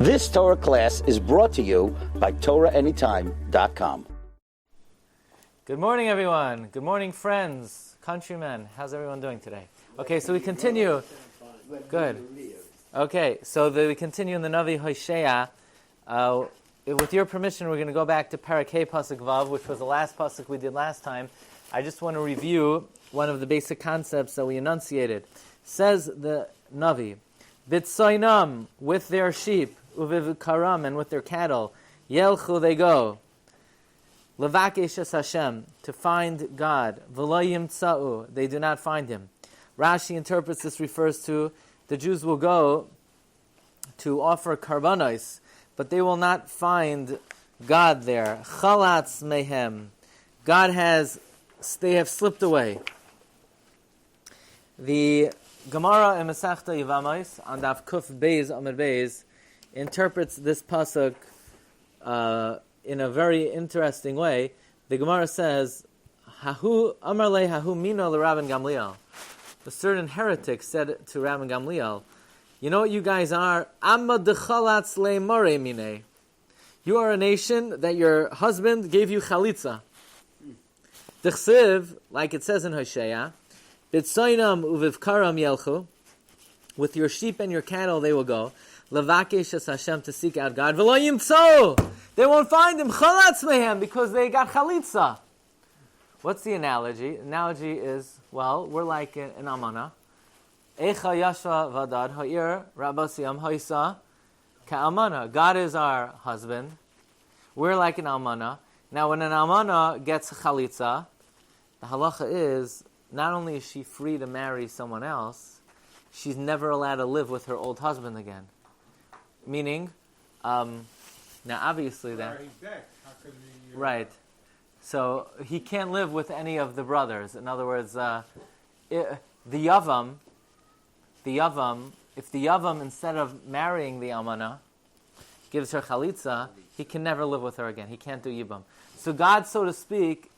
This Torah class is brought to you by TorahAnytime.com. Good morning, everyone. Good morning, friends, countrymen. How's everyone doing today? Okay, so we continue. Good. Okay, so we continue in the Navi Hoshea. With your permission, we're going to go back to Parakeh Pasuk Vav, which was the last pasuk we did last time. I just want to review one of the basic concepts that we enunciated. Says the Navi, Bitsoinam, with their sheep, Uviv Karam, and with their cattle, Yelchu, they go, Levakesh es Hashem, to find God, V'lo yimtza'u, they do not find Him. Rashi interprets this refers to the Jews will go to offer karbanos, but they will not find God there. Chalatz mehem, they have slipped away. The Gemara in Masechta Yevamos on Daf Kuf Beis Amud Beis interprets this pasuk in a very interesting way. The Gemara says, "Hahu Amar le Hahu Mino leRabbi Gamliel." A certain heretic said to Rabbi Gamliel, "You know what you guys are? Amma dechalatz le mare mine. You are a nation that your husband gave you chalitza." D'chsiv, like it says in Hoshea, "Bitsoinam uvivkaram yelchu." With your sheep and your cattle they will go. Levakesh es Hashem, to seek out God. V'lo yimtzo, they won't find Him. Chalatz mehem, because they got chalitza. What's the analogy? The analogy is, well, we're like an amana. Echa yashva vadad ha'ir rabasiyam ha'isa ka'amana. God is our husband. We're like an almana. Now, when an almana gets chalitza, the halacha is, not only is she free to marry someone else, she's never allowed to live with her old husband again. Meaning, now obviously that... He's dead. How could he, right. So he can't live with any of the brothers. In other words, the yavam, if the yavam, instead of marrying the almana, gives her chalitza, he can never live with her again. He can't do yibam. So God, so to speak,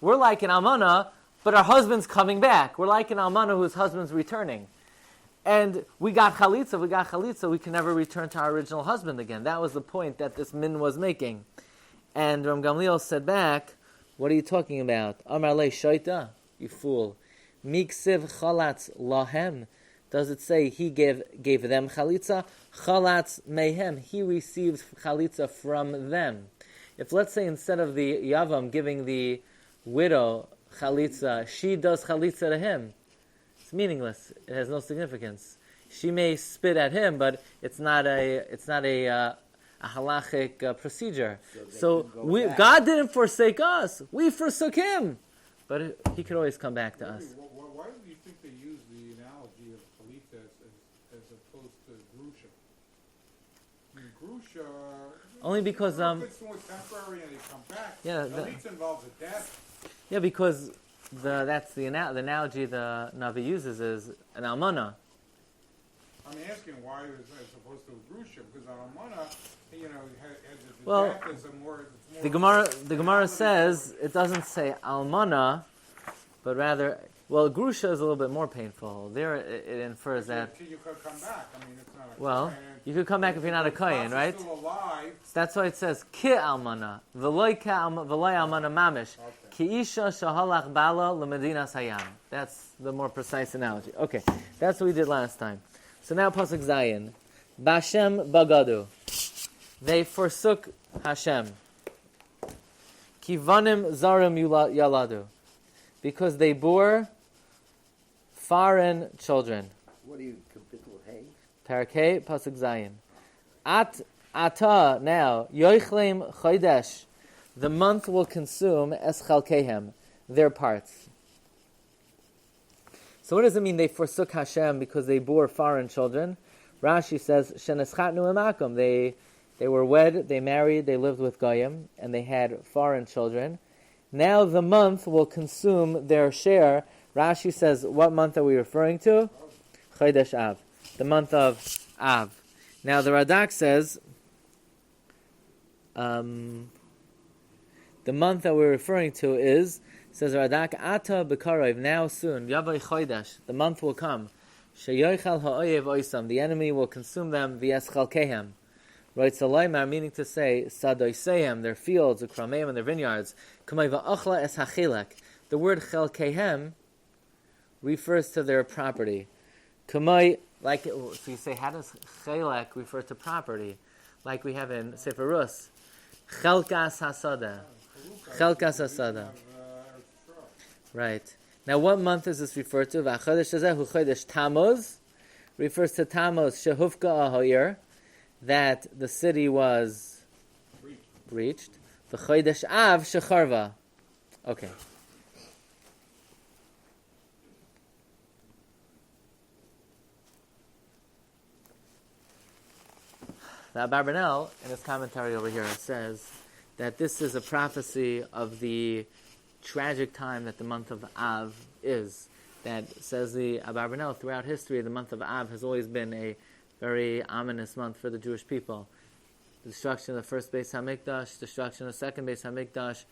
we're like an almana, but our husband's coming back. We're like an almana whose husband's returning. And we got chalitza, we can never return to our original husband again. That was the point that this min was making. And Ram Gamliel said back, what are you talking about? Amar le shoita, you fool. Miksiv chalatz lahem. Does it say he gave them chalitza? Chalatz mehem. He receives chalitza from them. If, let's say, instead of the yavam giving the widow chalitza, she does chalitza to him, it's meaningless. It has no significance. She may spit at him, but it's not a halachic procedure. So God didn't forsake us. We forsook Him. But He could always come back to us. Why do you think they use the analogy of chalitza as opposed to grusha? I mean, grusha... Only because... it's more temporary and they come back. Yeah, chalitza involves a death. Yeah, because that's the analogy the Navi uses is an almana. I'm asking why as opposed to a grusha, because an almana, has death is a more... The Gemara says, it doesn't say almana, but rather, well, grusha is a little bit more painful. There it infers that... You could come back. I mean, it's not a... Well, you could come back if you're not a kohen, right? Still alive. So that's why it says, ki almana, v'loy almana mamish, ki isha shahalach bala l'medinas hayam. That's the more precise analogy. Okay, that's what we did last time. So now Pasuk Zayin. Bashem bagadu. They forsook Hashem. Kivanim zarim yaladu. Because they bore foreign children. What are you, capital Hey? Parakeh, Pasuk Zayin. Ata, now, yoichlem chodesh. The month will consume es chalkehem, their parts. So what does it mean they forsook Hashem because they bore foreign children? Rashi says, sheneschatnu emakom. They were wed, they married, they lived with Goyim, and they had foreign children. Now the month will consume their share. Rashi says, what month are we referring to? Chodesh Av, the month of Av. Now the Radak says, the month that we're referring to is, says Radak, Ata B'karov, now soon, Yavai Chodesh, the month will come, Sheyoichal ha'oyev oisam, the enemy will consume them, v'yeschalkehem, Right, Salaymar, meaning to say, Sadoiseim, their fields, Ukrameim, and their vineyards. Kamay va'achla es hachilek. The word chelkehem refers to their property. Kamay, so you say, how does chelek refer to property? Like we have in Sefer Rus. Chelkas hasada. Chelkas hasada. Right. Now, what month is this referred to? V'achodesh hazeh hu chodesh Tammuz. Refers to Tammuz, shehufka ahoyer, that the city was breached. V'chodesh Av shecharva. Okay. The Abarbanel, in his commentary over here, says that this is a prophecy of the tragic time that the month of Av is. That, says the Abarbanel, throughout history, the month of Av has always been a very ominous month for the Jewish people. The destruction of the first Beis HaMikdash, destruction of the second Beis HaMikdash,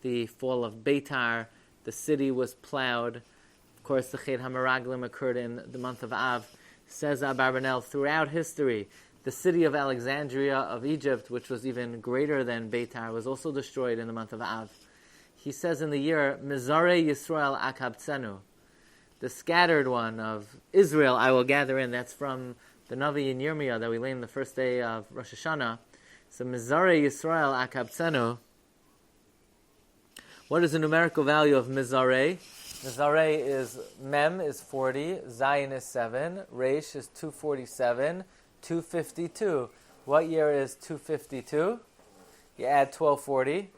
the fall of Beitar, the city was plowed. Of course, the Chet HaMeraglim occurred in the month of Av. Says Abarbanel, throughout history, the city of Alexandria of Egypt, which was even greater than Beitar, was also destroyed in the month of Av. He says in the year, Mizare Yisrael Akabtsenu, the scattered one of Israel I will gather in. That's from the Navi in Yirmiyah that we learned the first day of Rosh Hashanah. So Mizare Yisrael Akabtsenu. What is the numerical value of Mizare? Mizare is Mem is 40, Zayin is 7, Reish is 247, 252. What year is 252? You add 1240.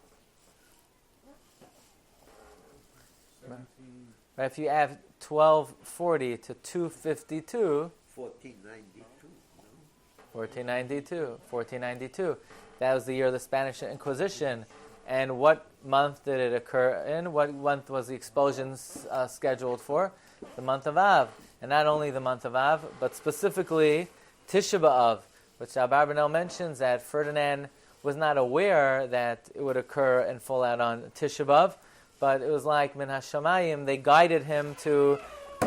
Right, if you add 1240 to 252, 1492. That was the year of the Spanish Inquisition. And what month did it occur in? What month was the expulsion scheduled for? The month of Av. And not only the month of Av, but specifically Tisha B'Av, which Abarbanel mentions that Ferdinand was not aware that it would occur and fall out on Tisha B'Av, but it was like Min HaShamayim, they guided him to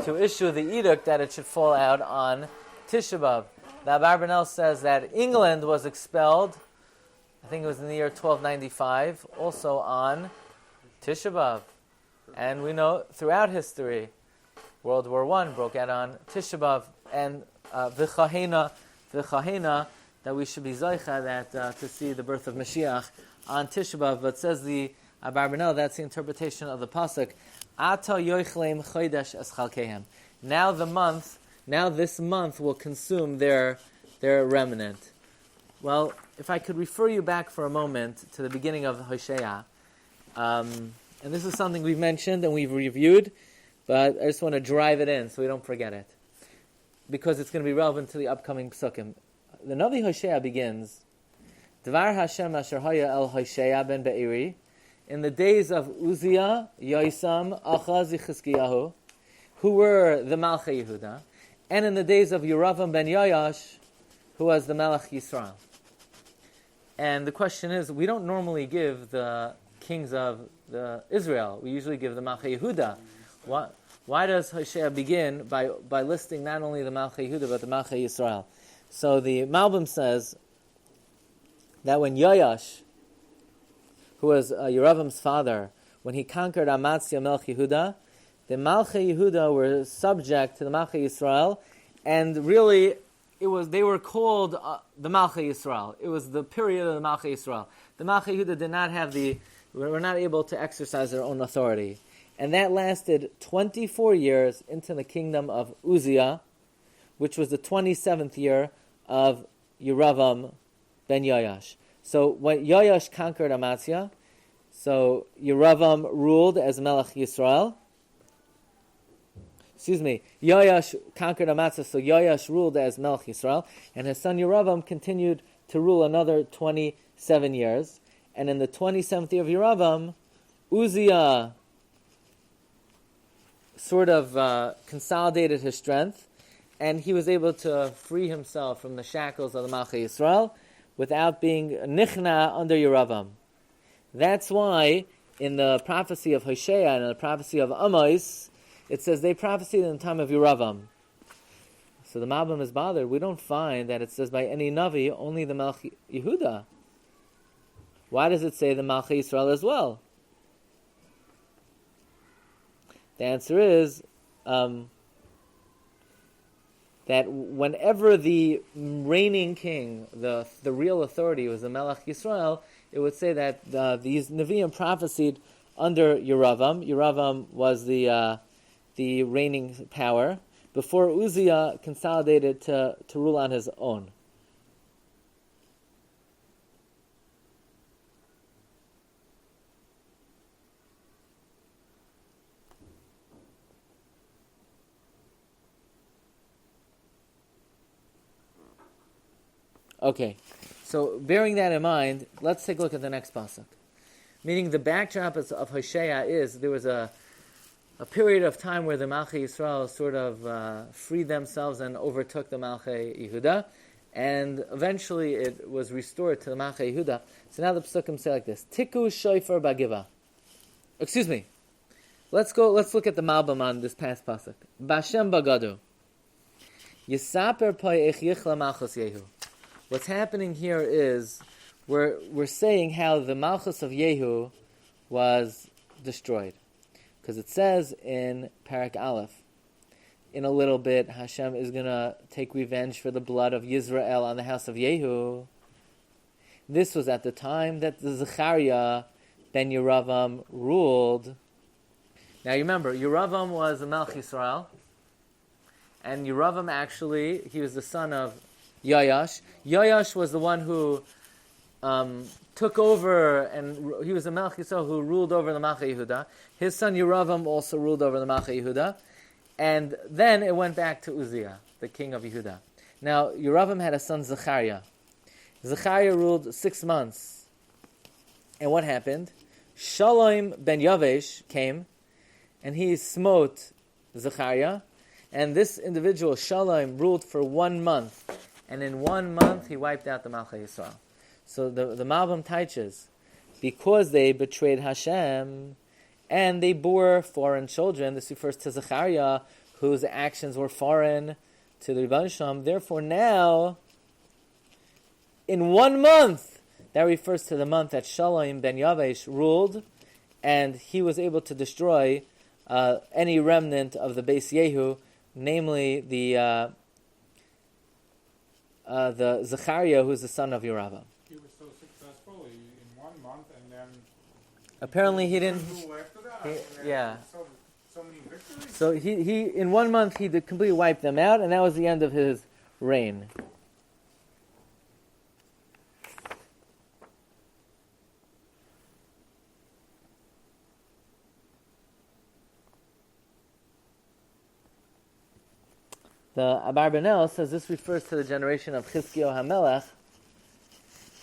issue the edict that it should fall out on Tisha B'Av. The Abarbanel says that England was expelled, I think it was in the year 1295, also on Tisha B'Av. And we know throughout history, World War I broke out on Tisha B'Av, and V'chahena, that we should be Zoicha, that to see the birth of Mashiach on Tisha B'Av. But says the Abarbanel, that's the interpretation of the pasuk. Ata yoichlem chodesh es chalkehem. Now this month will consume their remnant. Well, if I could refer you back for a moment to the beginning of Hoshea, and this is something we've mentioned and we've reviewed, but I just want to drive it in so we don't forget it, because it's going to be relevant to the upcoming psukim. The Navi Hoshea begins, Dvar Hashem asher haya el Hoshea ben Be'eri, in the days of Uzziah, Yoisam, Achaz, Chizkiyahu, who were the Malchei Yehuda, and in the days of Yeravam ben Yoash, who was the Melech Yisrael. And the question is, we don't normally give the kings of Israel. We usually give the Malchei Yehuda. Why does Hoshea begin by listing not only the Malchei Yehuda, but the Malchei Yisrael? So the Malbim says that when Yoash, who was Yeravam's father, when he conquered Amatzia Melch Yehuda, the Malchei Yehuda were subject to the Malchei Yisrael, and really they were called the Malchei Yisrael. It was the period of the Malchei Yisrael. The Malchei Yehuda were not able to exercise their own authority. And that lasted 24 years into the kingdom of Uzziah, which was the 27th year of Yeravam ben Yoash. So when Yoash conquered Amatzia, so Yeravam ruled as Melech Yisrael. Yoash conquered Amatzia, so Yoash ruled as Melech Yisrael, and his son Yeravam continued to rule another 27 years. And in the 27th year of Yeravam, Uzziah sort of consolidated his strength, and he was able to free himself from the shackles of the Malchei Yisrael without being nichna under Yeravam. That's why in the prophecy of Hoshea and in the prophecy of Amos, it says they prophesied in the time of Yeravam. So the Malbim is bothered. We don't find that it says by any Navi, only the Melech Yehuda. Why does it say the Melech Yisrael as well? The answer is that whenever the reigning king, the real authority, was the Melech Yisrael, it would say that these Nevi'im prophesied under Yeravam. Yeravam was the reigning power before Uzziah consolidated to rule on his own. Okay, so bearing that in mind, let's take a look at the next pasuk. Meaning the backdrop of Hoshea is there was a period of time where the Malchei Yisrael sort of freed themselves and overtook the Malchei Yehuda, and eventually it was restored to the Malchei Yehuda. So now the psukim say like this: Tiku shofar bagiva. Excuse me. Let's look at the Malbim on this past pasuk. Bashem bagadu. Yisaper pay ech yichla malchus Yehu. What's happening here is we're saying how the Malchus of Yehu was destroyed. Because it says in Parak Aleph, in a little bit, Hashem is going to take revenge for the blood of Yisrael on the house of Yehu. This was at the time that the Zechariah ben Yeravam ruled. Now you remember, Yeravam was a Melech Yisrael, and Yeravam actually, he was the son of Yoash. Yoash was the one who took over, and he was the Melech Yisrael who ruled over the Malchei Yehuda. His son Yeravam also ruled over the Malchei Yehuda. And then it went back to Uzziah, the king of Yehuda. Now, Yeravam had a son Zechariah. Zechariah ruled 6 months. And what happened? Shalom ben Yavesh came, and he smote Zechariah. And this individual, Shalom, ruled for 1 month. And in 1 month, he wiped out the Malchei Yisrael. So the Malbim teaches, because they betrayed Hashem, and they bore foreign children, this refers to Zechariah, whose actions were foreign to the Rebbeinu Shalom. Therefore now, in 1 month, that refers to the month that Shalom ben Yavesh ruled, and he was able to destroy any remnant of the Beis Yehu, namely the Zechariah, who's the son of Yeravam. He was so successful in 1 month, and then apparently he didn't. Yeah. So many victories. So he in 1 month he completely wiped them out, and that was the end of his reign. The Abarbanel says this refers to the generation of Chizkiyahu HaMelech,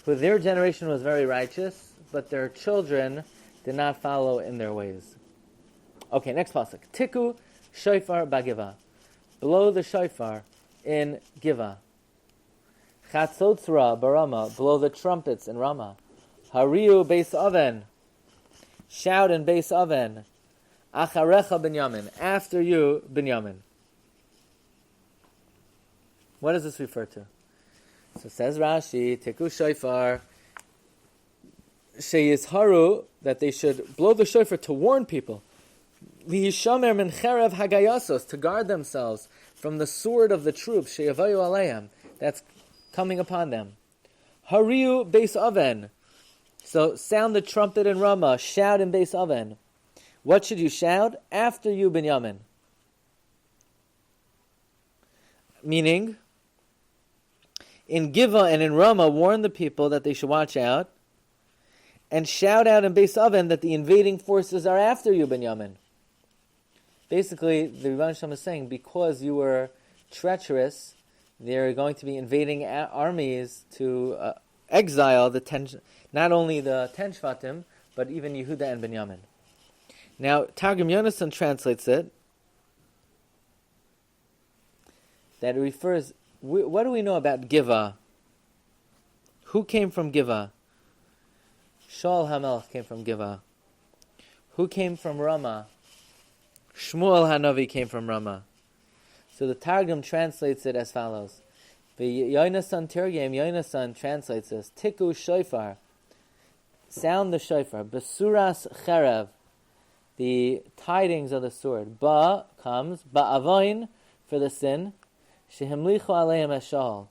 who their generation was very righteous, but their children did not follow in their ways. Okay, next pasuk. Tiku shofar bagiva. Blow the shofar in Giva. Chatzotzra barama. Blow the trumpets in Rama. Hariu beis oven. Shout in beis oven. Acharecha Binyamin. After you, Binyamin. What does this refer to? So says Rashi, Tiku shofar, sheyizharu, that they should blow the shofar to warn people. Lihishamer min cherev hagayasos, to guard themselves from the sword of the troops, sheyavayu aleihem, that's coming upon them. Hariu beis oven, so sound the trumpet in Ramah, shout in beis oven. What should you shout? After you, Binyamin. Meaning, in Giva and in Ramah, warn the people that they should watch out, and shout out in Beis Oven that the invading forces are after you, Binyamin. Basically, the Rebbeinu Shalom is saying, because you were treacherous, they're going to be invading armies to exile not only the 10 Shvatim, but even Yehuda and Binyamin. Now, Targum Yonasan translates it, that it refers. What do we know about Giva? Who came from Giva? Shaul HaMelech came from Giva. Who came from Ramah? Shmuel HaNavi came from Ramah. So the Targum translates it as follows. Yonasan Tirgem, Yonasan translates this. Tiku shofar, sound the shofar. Basuras cherev, the tidings of the sword. Ba comes, ba'avoin, for the sin. Shehemlichu aleim eshal,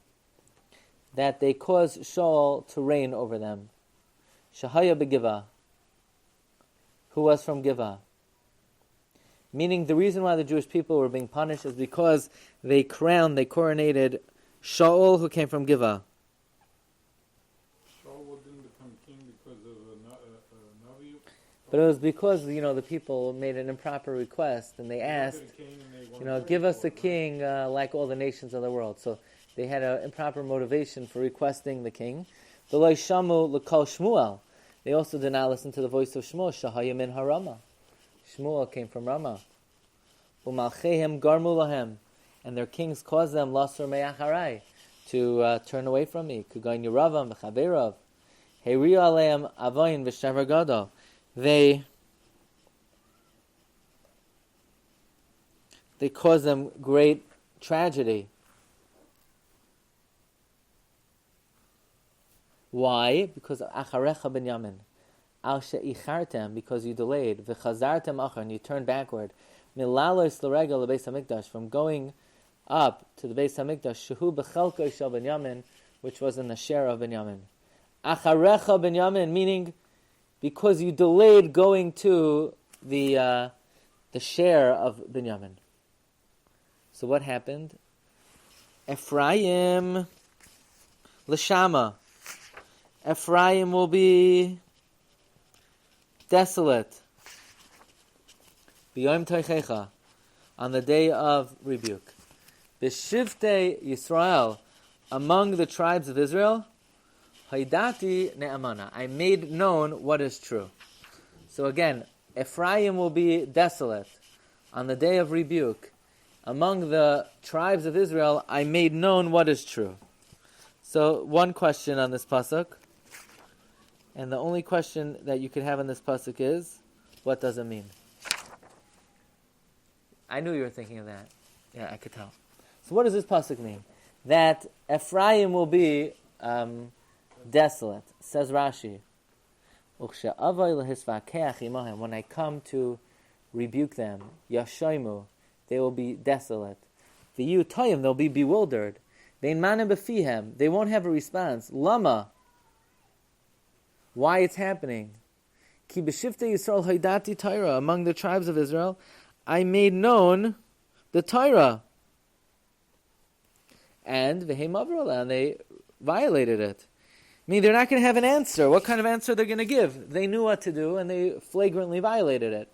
that they cause Shaul to reign over them. Shahaya begiva, who was from Giva. Meaning the reason why the Jewish people were being punished is because they coronated Shaul, who came from Giva. Shaul didn't become king because of a Navi? But it was because, the people made an improper request, and they asked, give us a king like all the nations of the world. So they had an improper motivation for requesting the king. They also did not listen to the voice of Shmuel. Shahaya min harama. Shmuel came from Rama. Umalchehem garmu lahem, and their kings caused them lasur me'acharai, to turn away from me. Kugain Yeravam v'chaverav, heri aleim avoyin v'shever gadol. They caused them great tragedy. Why? Because of acharecha ben yamin. Al she'ichartem, because you delayed. V'chazartem achar, and you turned backward. Milalois l'regel l'beis hamikdash, from going up to the Beis Hamikdash. Shehu b'chelko shel ben yamin, which was in the share of ben yamin. Acharecha ben yamin, meaning because you delayed going to the share of ben yamin. So what happened? Ephraim l'shama. Ephraim will be desolate. B'yom teichecha, on the day of rebuke. B'shivtei Yisrael, among the tribes of Israel, haidati ne'amana, I made known what is true. So again, Ephraim will be desolate on the day of rebuke. Among the tribes of Israel, I made known what is true. So one question on this pasuk, and the only question that you could have on this pasuk is, what does it mean? I knew you were thinking of that. Yeah, I could tell. So what does this pasuk mean? That Ephraim will be desolate. Says Rashi, when I come to rebuke them, yashaimu, they will be desolate. V'yutayim, they'll be bewildered. They won't have a response. Lama, why it's happening? Ki b'shivtei Yisrael haidati Torah, among the tribes of Israel, I made known the Torah. And they violated it. I mean, they're not going to have an answer. What kind of answer they're going to give? They knew what to do, and they flagrantly violated it.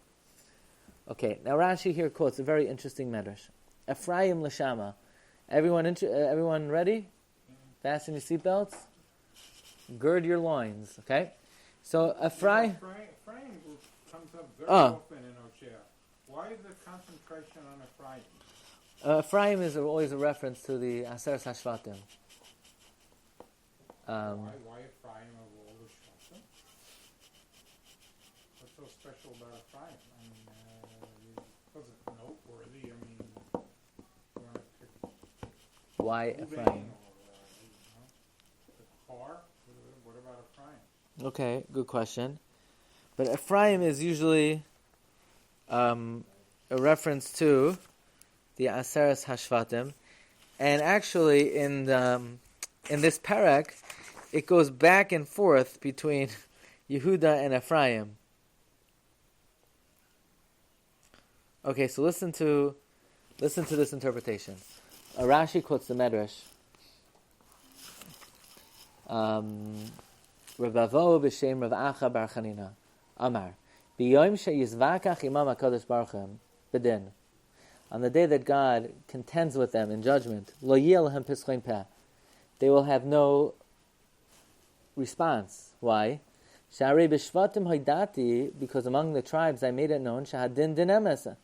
Okay, now Rashi here quotes a very interesting medrash. Ephraim l'shama. Everyone ready? Fasten your seatbelts. Gird your loins. Okay? So Ephraim comes up very often in Hoshea. Why the concentration on Ephraim? Ephraim is always a reference to the Aseres HaShvatim. Why Ephraim of all the Shvatim? What's so special about Ephraim? I mean, was it noteworthy? I mean, you want to pick why Ephraim? The car? What about Ephraim? Okay, good question. But Ephraim is usually a reference to the Aseres Hashvatim, and actually in this parak, it goes back and forth between Yehuda and Ephraim. Okay, so listen to this interpretation. Rashi quotes the Medrash. Rebavo b'shem Rav Acha bar Chanina Amar b'yom sheyizvakach imam HaKadosh Baruch Hu b'din, on the day that God contends with them in judgment, lo yeh lehem pischein peh, they will have no response. Why? Sharei b'shvatim haidati, because among the tribes I made it known, shahadin din emes,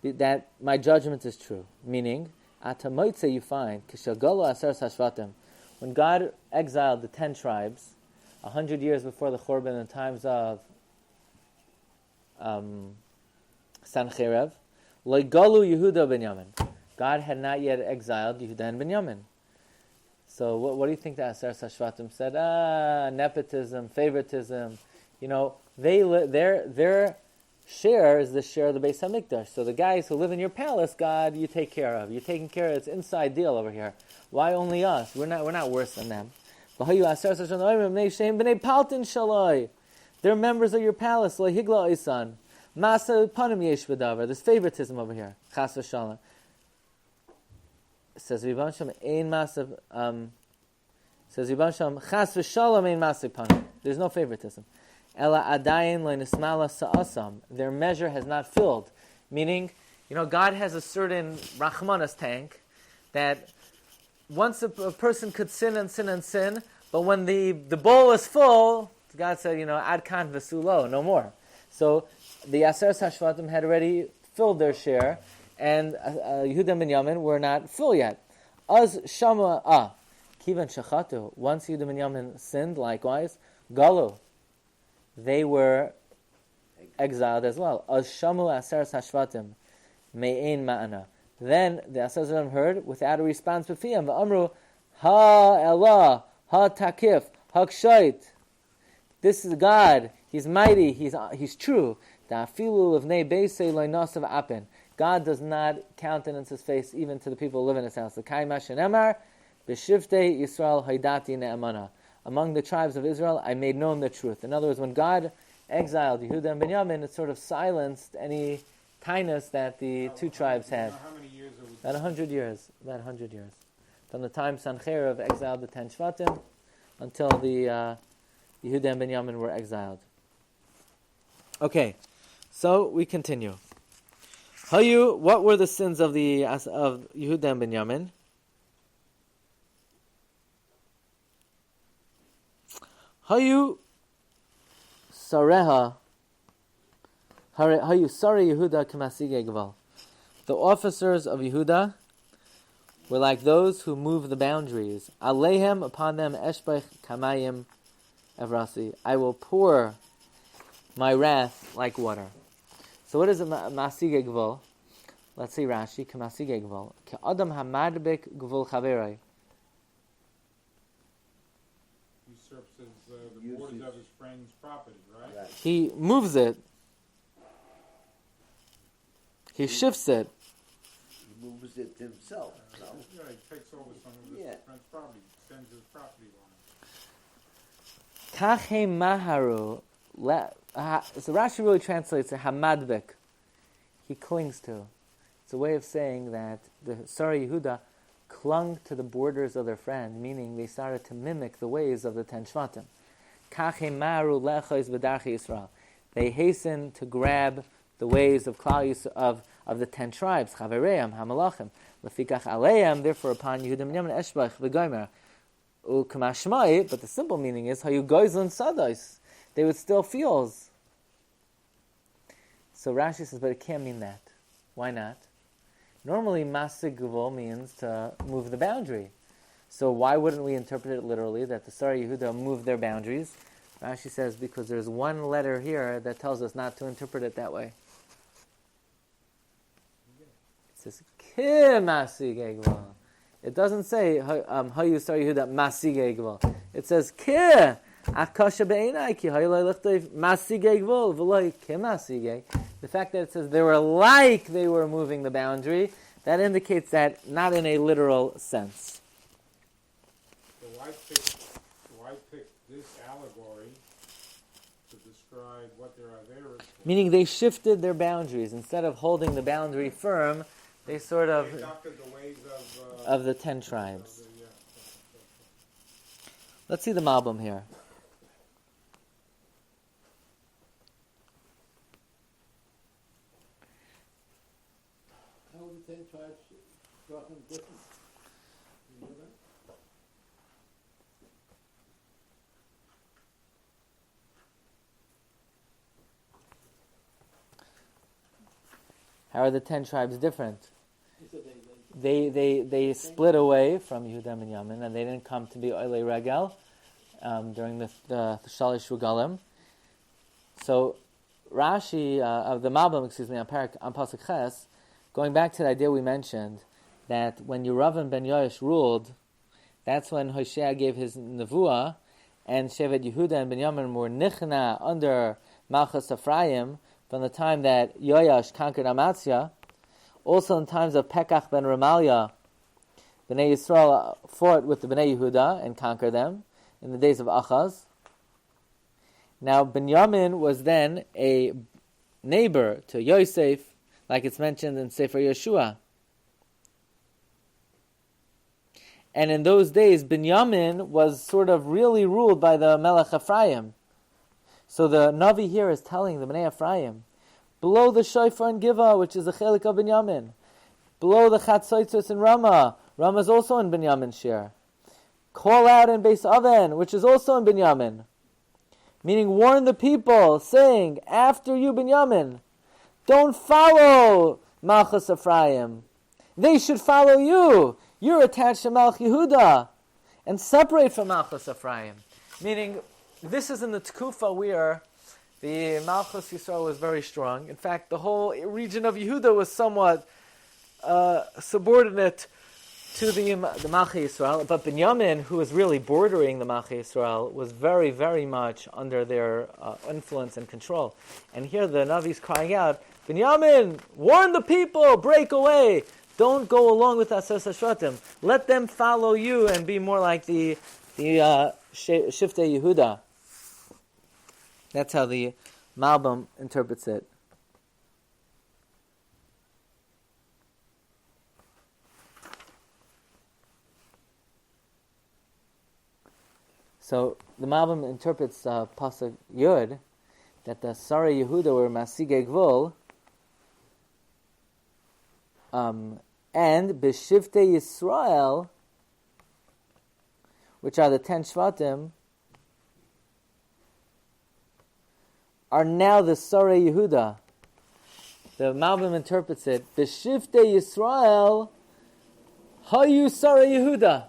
that my judgment is true. Meaning, atamoitze, you find, kishagolo aseres hashvatim, when God exiled the 10 tribes, 100 years before the Churban in the times of Sancherev, legalu Yehuda ben Yamin, God had not yet exiled Yehuda and Binyamin. So what do you think the Aser Hashvatim said? Nepotism, favoritism. Their share is the share of the Beis Hamikdash. So the guys who live in your palace, God, you take care of. You're taking care of it's inside deal over here. Why only us? We're not worse than them. They're members of your palace. There's favoritism over here. Chas v'shalom. Says Rebbe Shem, ein masav. Says Rebbe Shem, chas v'shalom ein masav panim. There's no favoritism. Ela adayin le'nismala sa'asam. Their measure has not filled. Meaning, God has a certain Rachmanas tank that once a person could sin and sin and sin, but when the bowl is full, God said, ad kan v'sulo, no more. So the Aser Hashvatim had already filled their share, and Yehuda and Binyamin were not full yet. Az shama kivan shachatu. Once Yehuda and Binyamin sinned, likewise, galu. They were exiled as well. Az shamu Aser Hashvatim me'ein ma'ana. Then the Aser Hashvatim heard without a response b'fiyam. V'amru ha elah ha takif ha kshait. This is God. He's mighty. He's true. God does not countenance His face even to the people who live in His house. Among the tribes of Israel, I made known the truth. In other words, when God exiled Yehuda and Binyamin, it sort of silenced any kindness that the two tribes had. How many years are we? About 100 years. About 100 years. From the time Sancherib exiled the 10 Shvatim until the Yehuda and Binyamin were exiled. Okay, so we continue. What were the sins of Yehuda and Binyamin? Hayu Sareha Hayu Sare Yehuda Kamasige Gval. The officers of Yehuda were like those who move the boundaries. Alehem, upon them, Eshbech Kamayim Evrasi. I will pour my wrath like water. So what is a Masige Gval? Let's see Rashi. Kamasige Gval. Ke Adam Hamadbek Gval Chaverai. Usurps the borders of his friend's property, right? He moves it. He shifts it. He moves it himself. No? Yeah, he takes over some of his friend's property, extends his property line. Kache Maharu. So Rashi really translates it Hamadbek. He clings to. It's a way of saying that the Sari Yehuda clung to the borders of their friend, meaning they started to mimic the ways of the 10 Shvatim. Kache Maharu lechois v'darchei Yisrael. They hasten to grab the ways of Klal Yisrael, of the 10 tribes, Chavereim, Hamalachim, Lefikach Aleim, therefore upon Yehuda and Binyamin, Eshbach v'gomer, U'kamashmai, but the simple meaning is, Hayu goizlin sados, they would still fuels. So Rashi says, but it can't mean that. Why not? Normally, Masig Guvol means to move the boundary. So why wouldn't we interpret it literally, that the Sari Yehuda moved their boundaries? Rashi says, because there's one letter here that tells us not to interpret it that way. It says, Ki Masig Guvol. It doesn't say, Hayu Sari Yehuda Masig Guvol. It says, Ki Akasha Be'enai Ki Hayu Le'lichtoiv Masig Guvol V'loi Ki Masig. The fact that it says they were moving the boundary, that indicates that not in a literal sense. So why pick this allegory to describe what their Averas? Meaning they shifted their boundaries. Instead of holding the boundary firm, they sort of adopted the ways of the 10 tribes. Let's see the Malbim here. How are the 10 tribes talking different? You know that? How are the 10 tribes different? He said They split away from Yehuda and Binyamin, and they didn't come to be Oilei Regel during the Shalish Regalim. So Rashi of the Malbim, on Pasuk Ches, going back to the idea we mentioned that when Yeravam ben Yoash ruled, that's when Hoshea gave his nevuah, and Shevet Yehuda and Binyamin were nichna under Malchus Ephraim from the time that Yoash conquered Amatzia. Also in times of Pekach ben Remaliah, Bnei Yisrael fought with the Bnei Yehuda and conquered them in the days of Achaz. Now Binyamin was then a neighbor to Yosef, like it's mentioned in Sefer Yeshua. And in those days, Binyamin was sort of really ruled by the Melech Ephraim. So the Navi here is telling the Bnei Ephraim, blow the shofar and Giva, which is the chelik of Binyamin. Blow the Chatzotzos in Ramah. Ramah is also in Binyamin's share. Call out in Beis Aven, which is also in Binyamin. Meaning warn the people, saying, after you Binyamin, don't follow Malchus Ephraim. They should follow you. You're attached to Malch Yehuda, and separate from Malchus Ephraim. Meaning, this is in the Tkufa where the Malchus Yisrael was very strong. In fact, the whole region of Yehuda was somewhat subordinate to the Malch Yisrael. But Binyamin, who was really bordering the Malch Yisrael, was very, very much under their influence and control. And here the Navi is crying out, Binyamin, warn the people, break away. Don't go along with Asos HaShvatim. Let them follow you and be more like the Shiftei Yehuda. That's how the Malbim interprets it. So the Malbim interprets Pasuk Yud that the Sarei Yehuda were Masigei Gvul, and B'Shivtei Yisrael, which are the 10 Shvatim, are now the Sarei Yehuda. The Malbim interprets it, B'Shivtei Yisrael, Hayu Sarei Yehuda.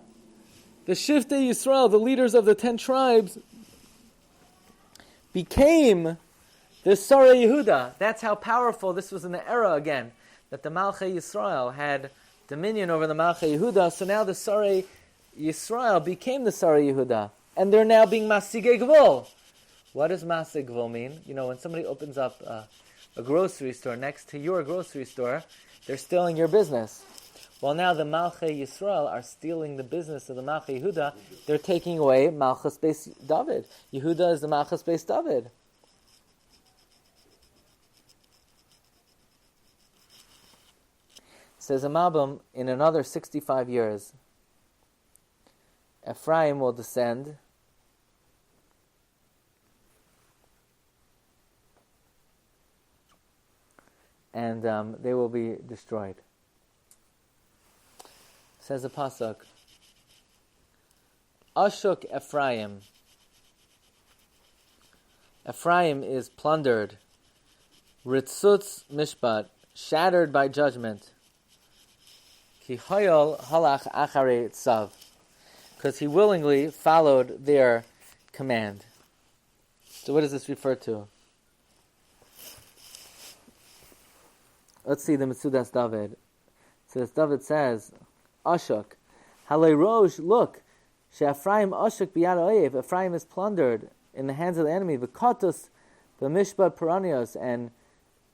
The Shivtei Yisrael, the leaders of the 10 tribes, became the Sarei Yehuda. That's how powerful this was in the era again, that the Malchei Yisrael had dominion over the Malchei Yehuda. So now the Sarei Yisrael became the Sarei Yehuda, and they're now being Masigei Gvul. What does Masigei Gvul mean? You know, when somebody opens up a grocery store next to your grocery store, they're stealing your business. Well, now the Malchei Yisrael are stealing the business of the Malchei Yehuda. They're taking away Malchus Beis David. Yehuda is the Malchus Beis David. Says a Malbim, in another 65 years, Ephraim will descend and they will be destroyed. Says the Pasuk, Ashuk Ephraim. Ephraim is plundered. Ritzutz Mishpat, shattered by judgment. Ki hayol halach acharei tzav, because he willingly followed their command. So what does this refer to? Let's see the Mitzudas David. So David says, Ashuk, Halei Rosh, look, She'Ephraim Ashuk biyad oyev, Ephraim is plundered in the hands of the enemy, v'katus b'mishpat paranios, and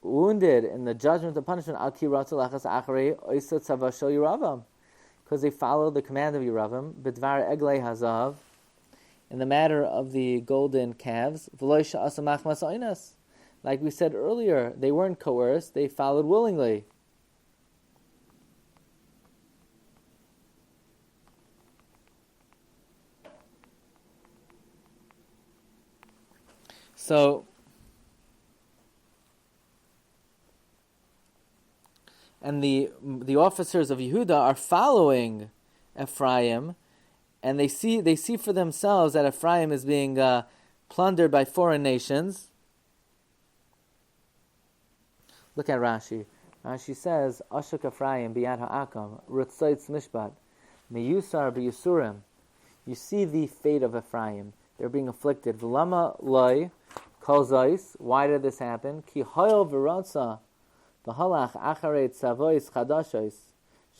wounded in the judgment and punishment, al ki ratzu lachas acharei oisa tzava shel Yeravam, because they followed the command of Yeravam, b'dvar eglei hazav, in the matter of the golden calves, v'lo sha'asa machmas oinas. Like we said earlier, they weren't coerced, they followed willingly. So, and the officers of Yehuda are following Ephraim, and they see for themselves that Ephraim is being plundered by foreign nations. Look at Rashi. Rashi says, Ashuk Ephraim biyad ha'akam, Rutzoitz mishpat, meyusar b'yusurim. You see the fate of Ephraim. They're being afflicted. V'lama loy kol zois. Why did this happen? Ki hoyol v'rotza v'halach acharei tzavois chadashos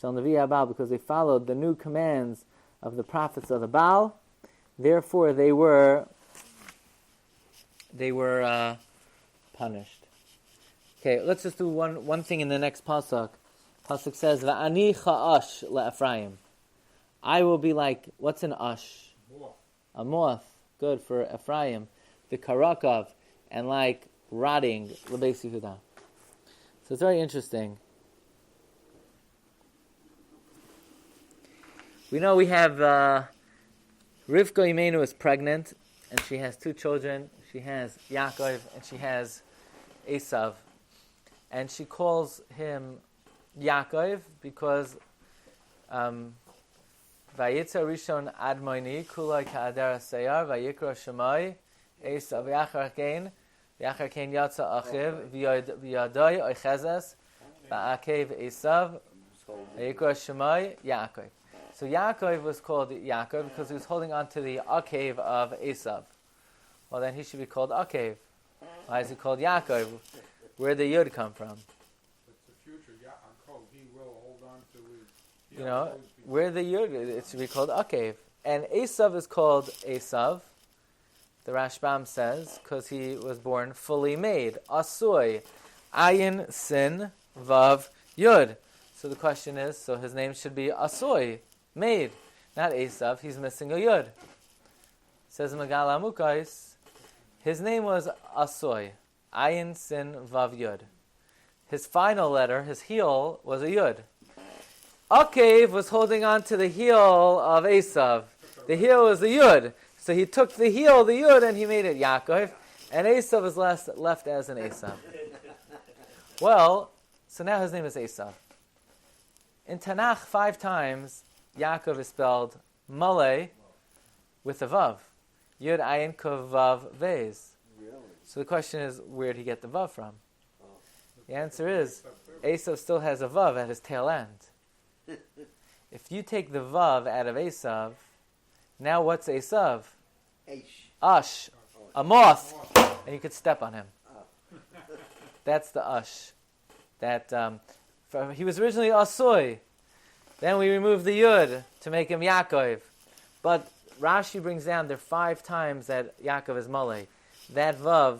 Shel Nevi Baal, because they followed the new commands of the prophets of the Baal. Therefore, they were punished. Okay, let's just do one thing in the next pasuk. Pasuk says, "Va'ani cha'ash le'Ephraim." I will be like, what's an ash? A moth. Good for Ephraim. The karakov, and like rotting l'beis Yehuda. So it's very interesting. We know we have Rivka Imenu is pregnant, and she has two children. She has Yaakov, and she has Esav. And she calls him Yaakov because Vayitza Rishon Admoini Kulai Ka'adar Sayar Vayikra Shemai Esav Yachar Kain Yatza Achiv V'yadai Oichezes Va'akev Esav Vayikra Shemai Yaakov. So Yaakov was called Yaakov because he was holding on to the Akev of Esav. Well, then he should be called Akev. Why is he called Yaakov? Where did the Yud come from? It's the future Yaakov. He will hold on to his... Where the Yud, it should be called Akev. And Esav is called Esav, the Rashbam says, because he was born fully made. Asui, Ayin, Sin, Vav, Yud. So the question is, so his name should be Asui, made, not Esav. He's missing a Yud. Says Megala Amukais, his name was Asui, Ayin, Sin, Vav, Yud. His final letter, his heel, was a Yud. Akev was holding on to the heel of Esav. The heel was the Yud. So he took the heel, the Yud, and he made it Yaakov. And Esav was left as an Esav. Well, so now his name is Esav. In Tanakh, 5 times, Yaakov is spelled Malay with a Vav. Yud, Ayin, Kov, Vav, Vez. So the question is, where did he get the Vav from? The answer is, Esav still has a Vav at his tail end. If you take the Vav out of Esav, now what's Esav? Ash. A moth. And you could step on him. That's the Ash. That he was originally Asui. Then we removed the Yud to make him Yaakov. But Rashi brings down there 5 times that Yaakov is Malay. That Vav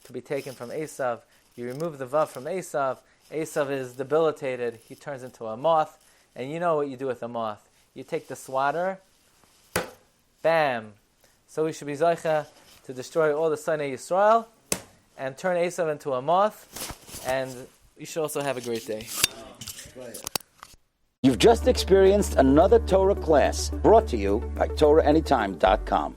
could be taken from Esav. You remove the Vav from Esav. Esav is debilitated. He turns into a moth. And you know what you do with a moth. You take the swatter, bam. So we should be Zoicha to destroy all the Sonei Yisrael and turn Esav into a moth. And you should also have a great day. You've just experienced another Torah class brought to you by TorahAnytime.com.